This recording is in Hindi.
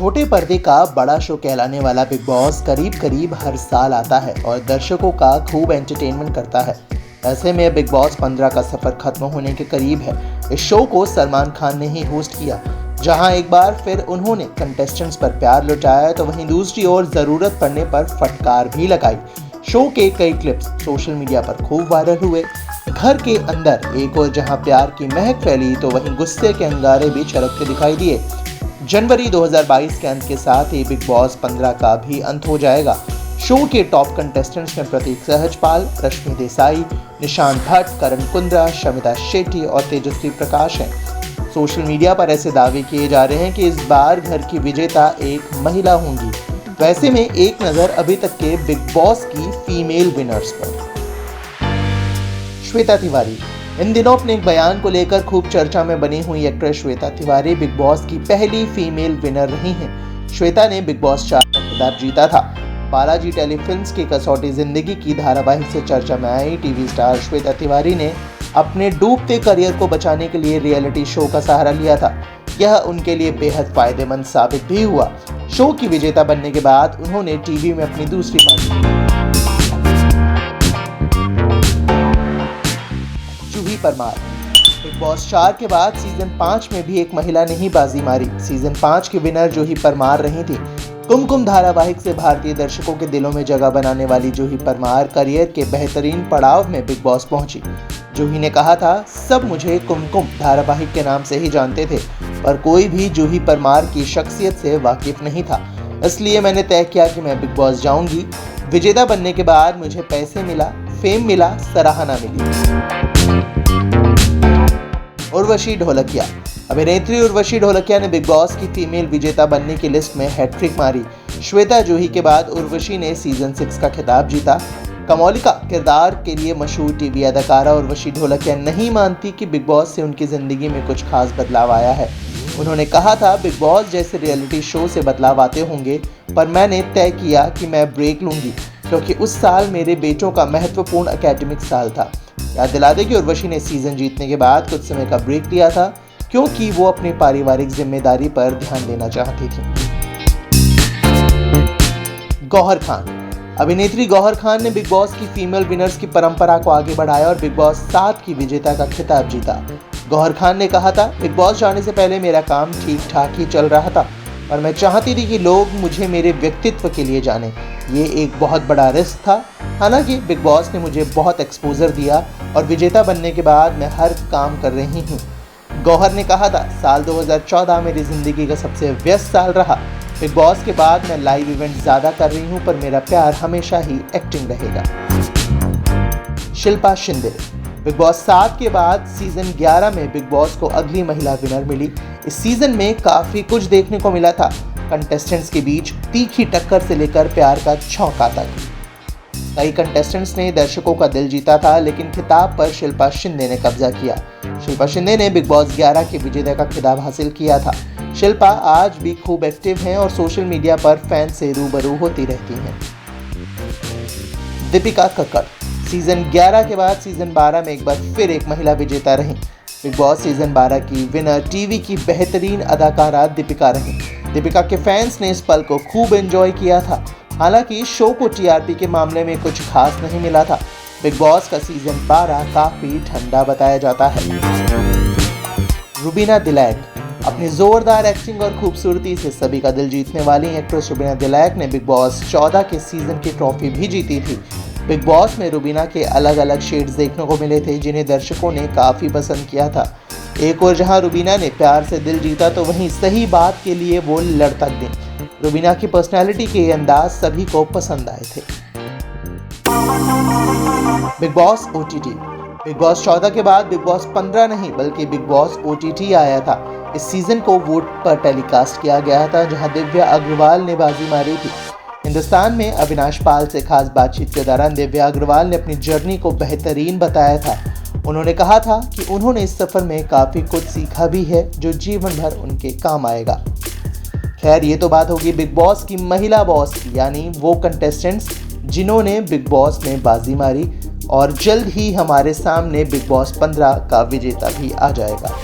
छोटे पर्दे का बड़ा शो कहलाने वाला बिग बॉस करीब करीब हर साल आता है और दर्शकों का खूब एंटरटेनमेंट करता है। ऐसे में बिग बॉस 15 का सफर खत्म होने के करीब है। इस शो को सलमान खान ने ही होस्ट किया, जहां एक बार फिर उन्होंने कंटेस्टेंट्स पर प्यार लुटाया तो वहीं दूसरी ओर जरूरत पड़ने पर फटकार भी लगाई। शो के कई क्लिप्स सोशल मीडिया पर खूब वायरल हुए। घर के अंदर एक और जहां प्यार की महक फैली तो वहीं गुस्से के अंगारे भी छलकते दिखाई दिए। जनवरी 2022 के अंत के साथ ही बिग बॉस 15 का भी अंत हो जाएगा। शो के टॉप कंटेस्टेंट्स में प्रतीक सहजपाल, रश्मि देसाई, निशांत भट्ट, करण कुंद्रा, शमिता शेट्टी और तेजस्वी प्रकाश हैं। सोशल मीडिया पर ऐसे दावे किए जा रहे हैं कि इस बार घर की विजेता एक महिला होंगी। वैसे में एक नज़र अभी तक के बिग बॉस की फीमेल विनर्स पर। श्वेता तिवारी इन दिनों अपने एक बयान को लेकर खूब चर्चा में बनी हुई actress Shweta Tiwari big boss की पहली फीमेल विनर रही हैं। श्वेता ने बिग बॉस 4 का खिताब जीता था। बालाजी टेलीफिल्म्स की कसौटी जिंदगी की धारावाहिक से चर्चा में आई टीवी स्टार श्वेता तिवारी ने अपने डूबते करियर को बचाने के लिए रियलिटी शो का सहारा लिया था। यह उनके लिए बेहद फायदेमंद साबित भी हुआ। शो की विजेता बनने के बाद उन्होंने टीवी में अपनी दूसरी पारी जूही परमार। बिग बॉस 4 के बाद सीजन 5 में भी एक महिला ने ही बाजी मारी। सीजन 5 की विनर जूही परमार रही थी। कुमकुम धारावाहिक से भारतीय दर्शकों के दिलों में जगह बनाने वाली जूही परमार करियर के बेहतरीन पड़ाव में बिग बॉस पहुंची। जूही ने कहा था, सब मुझे कुमकुम धारावाहिक के नाम से ही जानते थे, पर कोई भी जूही परमार की शख्सियत से वाकिफ नहीं था। इसलिए मैंने तय किया कि मैं बिग बॉस जाऊंगी। विजेता बनने के बाद मुझे पैसे मिला, फेम मिला, सराहना मिली। उर्वशी ढोलकिया। अभिनेत्री उर्वशी ढोलकिया ने बिग बॉस की फीमेल विजेता बनने की लिस्ट में हैट्रिक मारी। श्वेता जूही के बाद उर्वशी ने सीजन 6 का खिताब जीता। कमोलिका किरदार के लिए मशहूर टीवी अदाकारा उर्वशी ढोलकिया नहीं मानती कि बिग बॉस से उनकी जिंदगी में कुछ खास बदलाव आया है। उन्होंने कहा था, बिग बॉस जैसे रियलिटी शो से बदलाव आते होंगे, पर मैंने तय किया कि मैं ब्रेक लूंगी क्योंकि उस साल मेरे बेटों का महत्वपूर्ण एकेडमिक साल था। याद दिला दें कि उर्वशी ने सीजन जीतने के बाद कुछ समय का ब्रेक लिया था क्योंकि वो अपनी पारिवारिक जिम्मेदारी पर ध्यान देना चाहती थी। गौहर खान। अभिनेत्री गौहर खान ने बिग बॉस की फीमेल विनर्स की परंपरा को आगे बढ़ाया और बिग बॉस 7 की विजेता का खिताब जीता। गौहर खान ने कहा था, बिग बॉस जाने से पहले मेरा काम ठीक ठाक ही चल रहा था और मैं चाहती थी कि लोग मुझे मेरे व्यक्तित्व के लिए जाने। ये एक बहुत बड़ा रिस्क था। हालांकि बिग बॉस ने मुझे बहुत एक्सपोजर दिया और विजेता बनने के बाद मैं हर काम कर रही हूँ। गौहर ने कहा था, साल 2014 मेरी जिंदगी का सबसे व्यस्त साल रहा। बिग बॉस के बाद मैं लाइव इवेंट ज़्यादा कर रही हूँ, पर मेरा प्यार हमेशा ही एक्टिंग रहेगा। शिल्पा शिंदे। बिग बॉस 7 के बाद सीजन 11 में बिग बॉस को अगली महिला विनर मिली। इस सीजन में काफ़ी कुछ देखने को मिला था। कंटेस्टेंट्स के बीच तीखी टक्कर से लेकर प्यार का छौंका तक। कई कंटेस्टेंट्स ने दर्शकों का दिल जीता था, लेकिन खिताब पर शिल्पा शिंदे ने कब्जा किया। शिल्पा शिंदे ने बिग बॉस 11 के विजेता का खिताब हासिल किया था। शिल्पा आज भी खूब एक्टिव हैं और सोशल मीडिया पर फैन से रूबरू होती रहती हैं। दीपिका कक्कड़। सीजन 11 के बाद सीजन 12 में एक बार फिर एक महिला विजेता रही। बिग बॉस सीजन 12 की विनर टीवी की बेहतरीन अदाकारा दीपिका रही। दीपिका के फैंस ने इस पल को खूब एंजॉय किया था। हालांकि शो को टीआरपी के मामले में कुछ खास नहीं मिला था। बिग बॉस का सीजन 12 काफी ठंडा बताया जाता है। रुबीना दिलैक। अपनी जोरदार एक्टिंग और खूबसूरती से सभी का दिल जीतने वाली एक्ट्रेस रुबीना दिलैक ने बिग बॉस 14 के सीजन की ट्रॉफी भी जीती थी। बिग बॉस में रुबीना के अलग अलग शेड्स देखने को मिले थे, जिन्हें दर्शकों ने काफ़ी पसंद किया था। एक और जहां रुबीना ने प्यार से दिल जीता तो वहीं सही बात के लिए वो लड़ तक गई। रुबीना की पर्सनैलिटी के अंदाज सभी को पसंद आए थे। Big boss OTT। Big boss 14 के बाद बिग बॉस 15 नहीं बल्कि बिग बॉस OTT आया था। इस सीजन को वोट पर टेलीकास्ट किया गया था, जहां दिव्या अग्रवाल ने बाजी मारी थी। हिंदुस्तान में अविनाश पाल से खास बातचीत के दौरान दिव्या अग्रवाल ने अपनी जर्नी को बेहतरीन बताया था। उन्होंने कहा था कि उन्होंने इस सफ़र में काफ़ी कुछ सीखा भी है जो जीवन भर उनके काम आएगा। खैर, ये तो बात होगी बिग बॉस की महिला बॉस की, यानी वो कंटेस्टेंट्स जिन्होंने बिग बॉस में बाजी मारी, और जल्द ही हमारे सामने बिग बॉस 15 का विजेता भी आ जाएगा।